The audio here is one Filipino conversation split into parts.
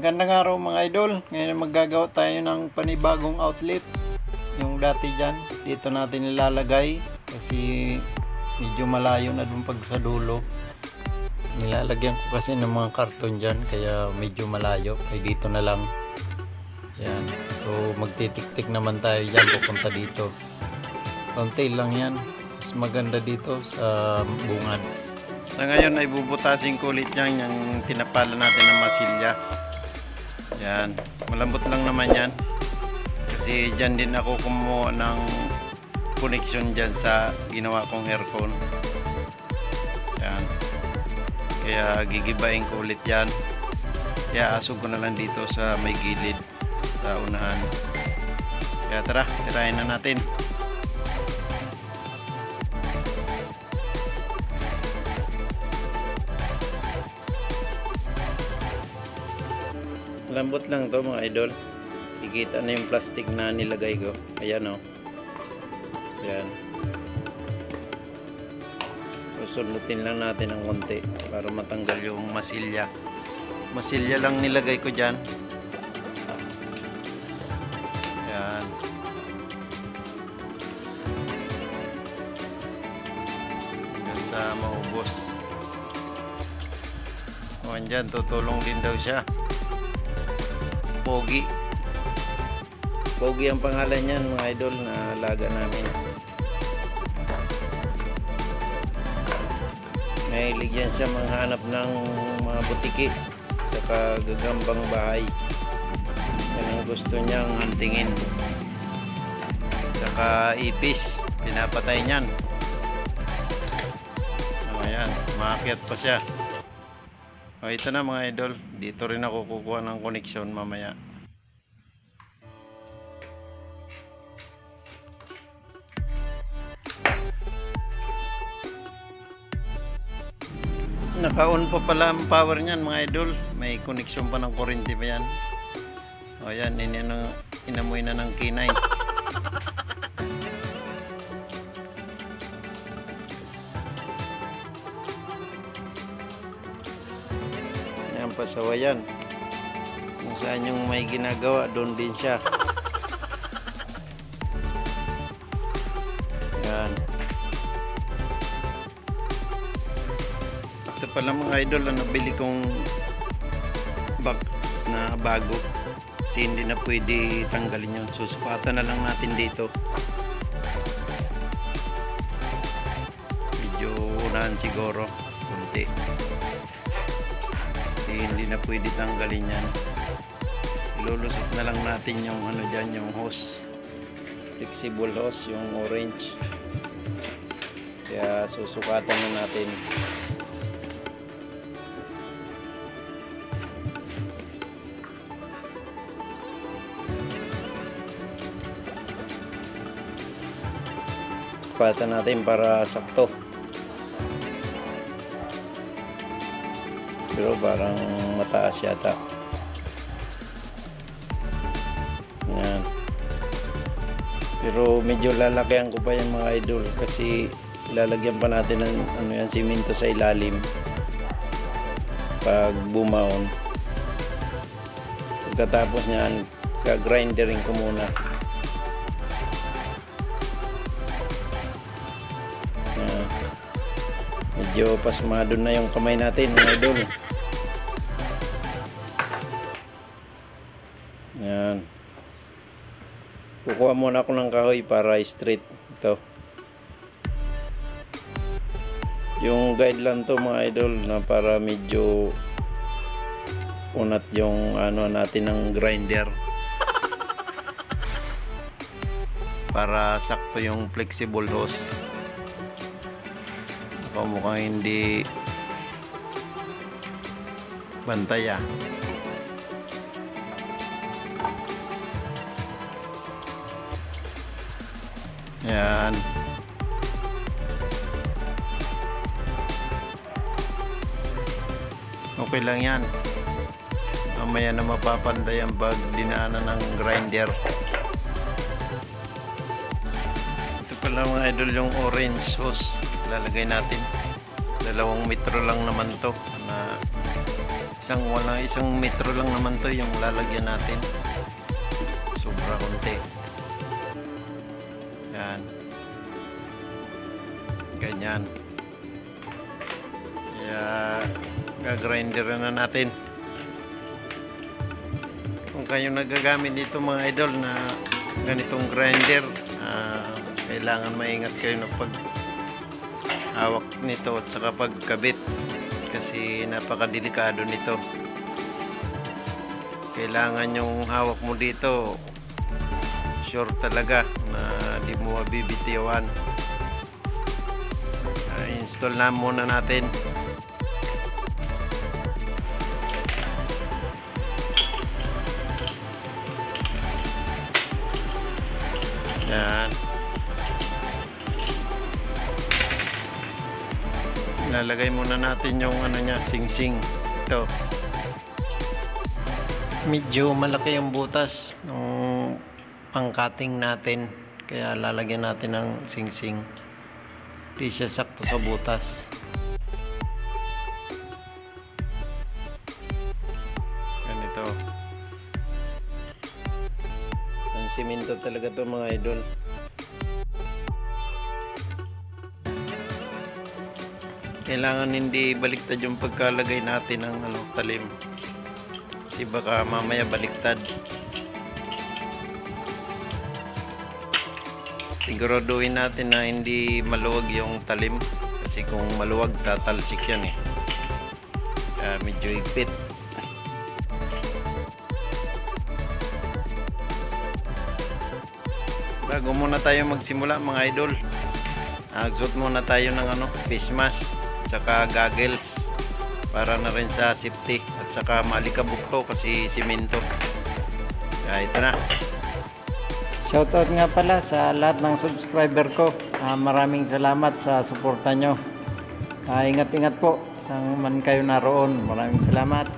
Magandang araw mga idol. Ngayon maggagawa tayo ng panibagong outlet. Yung dati dyan, dito natin nilalagay kasi medyo malayo na dun pag sa dulo. Nilalagyan ko kasi ng mga karton dyan kaya medyo malayo. Ay dito na lang. Yan. So magtitik-tik naman tayo dyan pupunta dito. Konti lang yan. Mas maganda dito sa bungad. Sa ngayon ay bubutasin ko ulit yan yung tinapala natin ng masilya. Yan, malambot lang naman yan kasi dyan din ako kumuha ng connection dyan sa ginawa kong aircon. Yan, kaya gigibain ko ulit yan, kaya asog ko na lang dito sa may gilid sa unahan. Kaya tara, tirahin na natin. Lambot lang to mga idol. Ikita na yung plastic na nilagay ko. Ayan o. Ayan. Susunutin lang natin ng konti para matanggal yung masilya. Masilya lang nilagay ko dyan. Ayan. Hanggang sa maubos. O andyan, tutulong din daw siya. Pogi. Pogi ang pangalan niyan mga idol na alaga namin. Mahilig yan siya manghanap ng mga butiki saka gagambang bahay. Yan ang gusto niyang huntingin. Saka ipis. Pinapatay niyan. Ayan. Maakyat pa siya. O ito na mga idol, dito rin ako kukuha ng koneksyon mamaya. Naka-on pa pala ang power niyan mga idol, may koneksyon pa ng kuryente pa yan. O yan, inamoy na ng K9. Pasawayan kung saan yung may ginagawa doon din siya. Yan. Ito pala mga idol ang nabili kong box na bago kasi hindi na pwede tanggalin yun. Susukatan na lang natin dito. Medyo unahan siguro kunti. Hindi na pwede tanggalin yan. Ilulusot na lang natin yung ano dyan, yung hose, flexible hose, yung orange. Kaya susukatan na natin. Sukatan natin para sakto. Pero parang mataas yata. Yan. Pero medyo lalakihan ko pa yan mga idol kasi lalagyan pa natin ng ano yan, simento sa ilalim pag bumaon. Pagkatapos nyan, ka-grindering ko muna. Yan. Medyo pasmado na yung kamay natin mga idol. Yan. Kukuha muna ako ng kahoy para straight ito. Yung guide lang to mga idol na para medyo unat yung ano natin ng grinder. Para sakto yung flexible hose. Ako mukhang hindi bantay ah. Yan. Okay lang yan. Mamaya na mapapanday ang bag dinaanan ng grinder. Ito pala mga idol yung orange hose. Lalagay natin. 2 metro lang naman to na Isang metro lang naman to yung lalagyan natin. Sobra konti. Yan. Ganyan. Kaya gagrinder na natin. Kung kayo nagagamit dito mga idol na ganitong grinder, kailangan maingat kayo na pag hawak nito at saka pagkabit. Kasi napakadelikado nito. Kailangan yung hawak mo dito sure talaga na di mo mabibitiwan. Install na muna natin. Yan. Lalagay muna natin yung ano niya, sing-sing. Ito. Medyo malaki yung butas ng pang-cutting natin. Kaya lalagyan natin ng sing-sing. Hindi siya sakto sa butas. Ganito. Ang simento talaga to mga idol. Kailangan hindi baliktad yung pagkalagay natin ng talim. Kasi baka mamaya baliktad. Siguraduhin natin na hindi maluwag yung talim. Kasi kung maluwag, tatalsik yan eh. Kaya medyo higpit. Bago muna tayo magsimula mga idol, agsuot muna tayo ng face mask saka goggles para na rin sa safety at saka malikabok to kasi simento. Kaya ito na. Shoutout nga pala sa lahat ng subscriber ko. Maraming salamat sa suporta nyo. Ingat-ingat po saan man kayo naroon. Maraming salamat.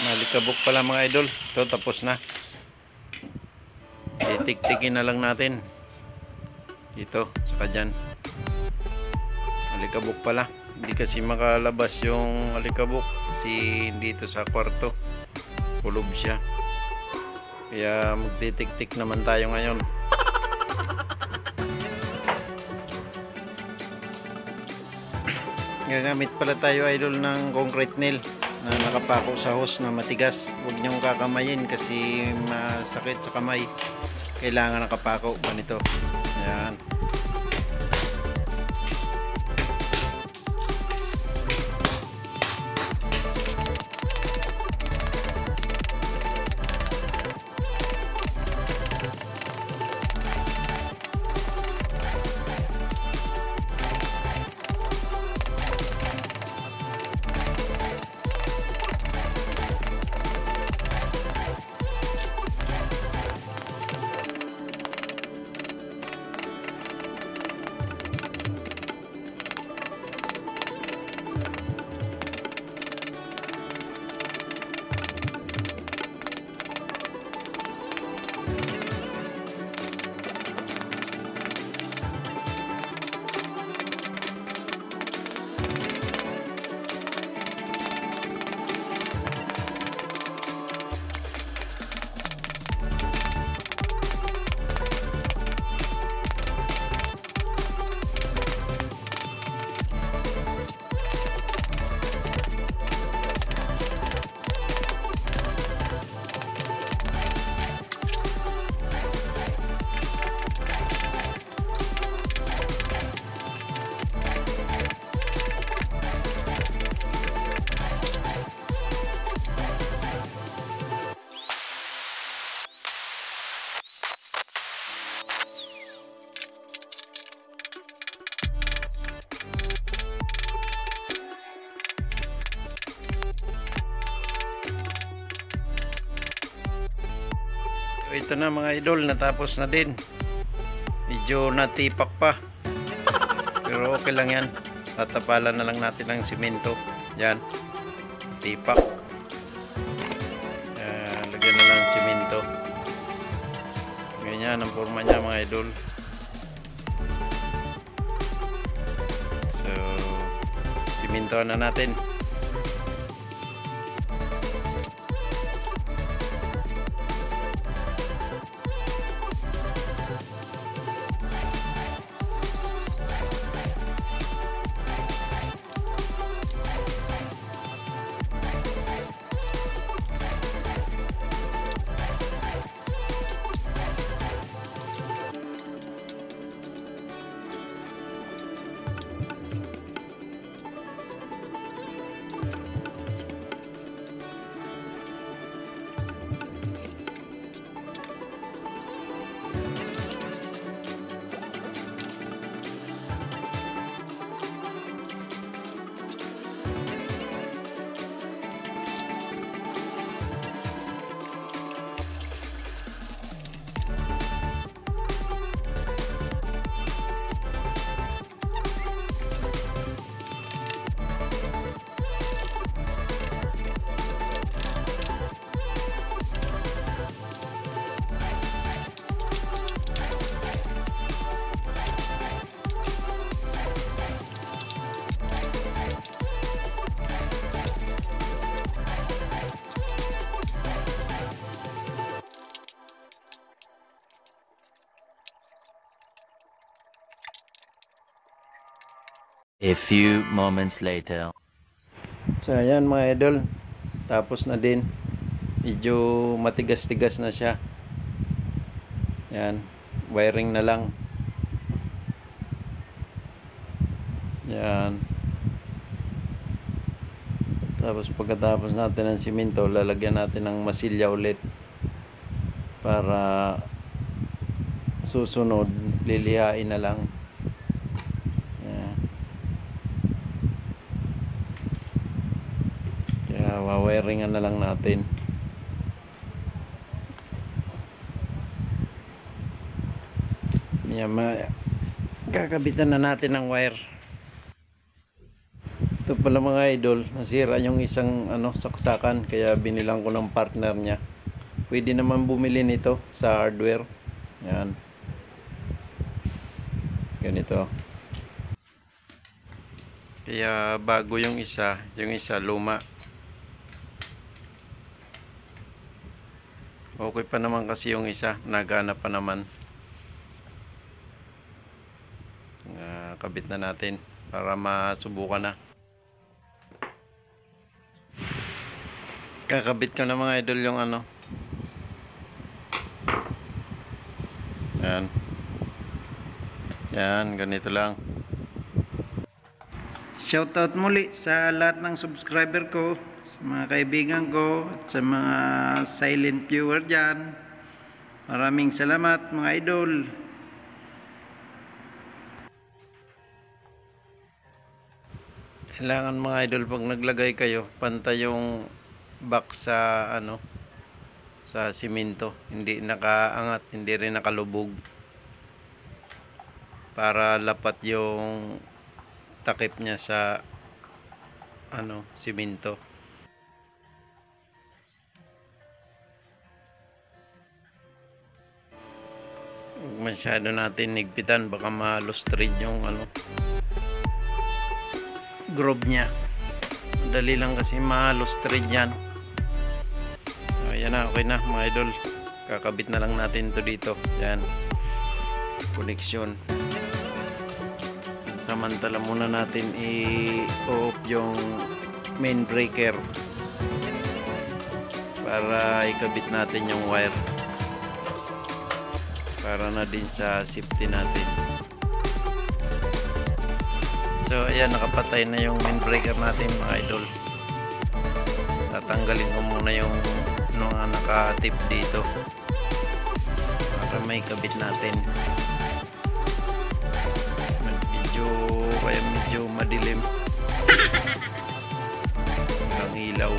Malikabok pala mga idol. Ito tapos na. Itik-tikin na lang natin. Dito, saka dyan. Malikabok pala. Hindi kasi makalabas yung alikabok kasi dito sa kwarto kulob siya. Kaya magtitik-tik naman tayo ngayon. Gagamit pala tayo idol ng concrete nail na nakapako sa hose na matigas. Huwag niyong kakamayin kasi masakit sa kamay. Kailangan nakapako ganito. Ayan. Ito na mga idol, natapos na din. Medyo natipak pa. Pero okay lang yan. Tatapalan na lang natin ng simento. Yan. Tipak. Lagyan na lang simento. Ganyan ang forma niya mga idol. So, simentohan na natin. A few moments later. So ayan mga idol, tapos na din. Medyo matigas-tigas na siya. Yan, wiring na lang. Yan. Tapos pagkatapos natin ng simento, lalagyan natin ng masilya ulit para susunod lilihain na lang. Wawiringan na lang natin. Kakabitan na natin ng wire. Ito pala mga idol, nasira yung isang saksakan, kaya binilang ko ng partner niya. Pwede naman bumili nito sa hardware. Yan. Ganito. Kaya bago yung isa luma. Okay pa naman kasi yung isa, nagana pa naman. Kabit na natin para masubukan na. Kakabit ko na mga idol yung Yan. Yan, ganito lang. Shoutout muli sa lahat ng subscriber ko, sa mga kaibigan ko, at sa mga silent viewer dyan. Maraming salamat mga idol. Kailangan mga idol, pag naglagay kayo, pantay yung box sa sa simento. Hindi nakaangat, hindi rin nakalubog. Para lapat yung takip niya sa simento. Huwag masyado natin nigpitan, baka ma-lustrid yung groove niya. Madali lang kasi ma-lustrid yan. So, yan na, okay na mga idol. Kakabit na lang natin to dito. Yan, connection. Samantala muna natin i-off yung main breaker para ikabit natin yung wire para na din sa safety natin. So ayan, nakapatay na yung main breaker natin mga idol. Tatanggalin ko muna yung naka-tip dito para may kabit natin. Kaya medyo madilim hanggang ilaw.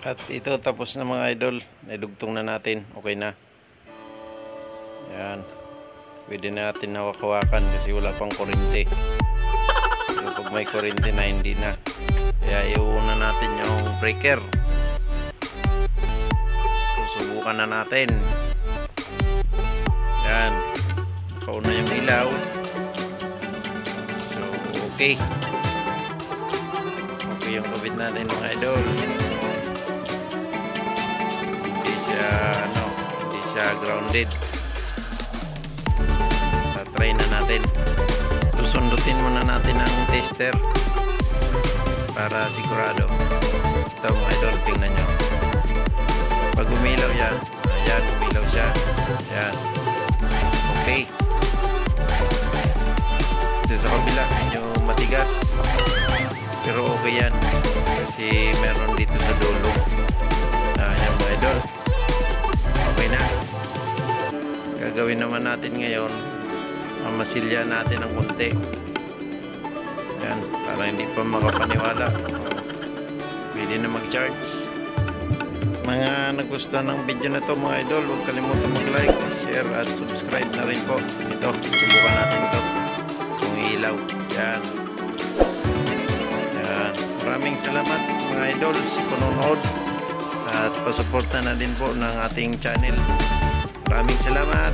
At ito tapos na mga idol. Naidugtong na natin. Okay na. Yan. Pwede natin hawak-hawakan kasi wala pang kuryente. So, pag may kuryente na hindi na. Kaya iuna natin yung breaker. Susubukan na natin. Yan. Nakauna yung ilaw. So okay. Okay yung kabit natin mga idol. Hindi siya grounded. Try na natin. Susundutin muna natin ang tester para sigurado. Ito mga idol, tingnan nyo. Pag umilaw yan, ayan, umilaw siya. Ayan. Okay. Dito sa kabila, medyo matigas. Pero okay yan. Kasi meron dito sa dulo. Ayan mga idol. Okay na. Gagawin naman natin ngayon, mamasilya natin ng konti. Yan, para hindi pa makapaniwala. Pwede na mag-charge. Mga nagustuhan ng video na to mga idol, huwag kalimutan mag-like, share at subscribe na rin po. Ito, subukan natin ito. Yung ilaw. Yan. Yan. Maraming salamat mga idol sa panonood. At pasuporta na din po ng ating channel. Maraming salamat.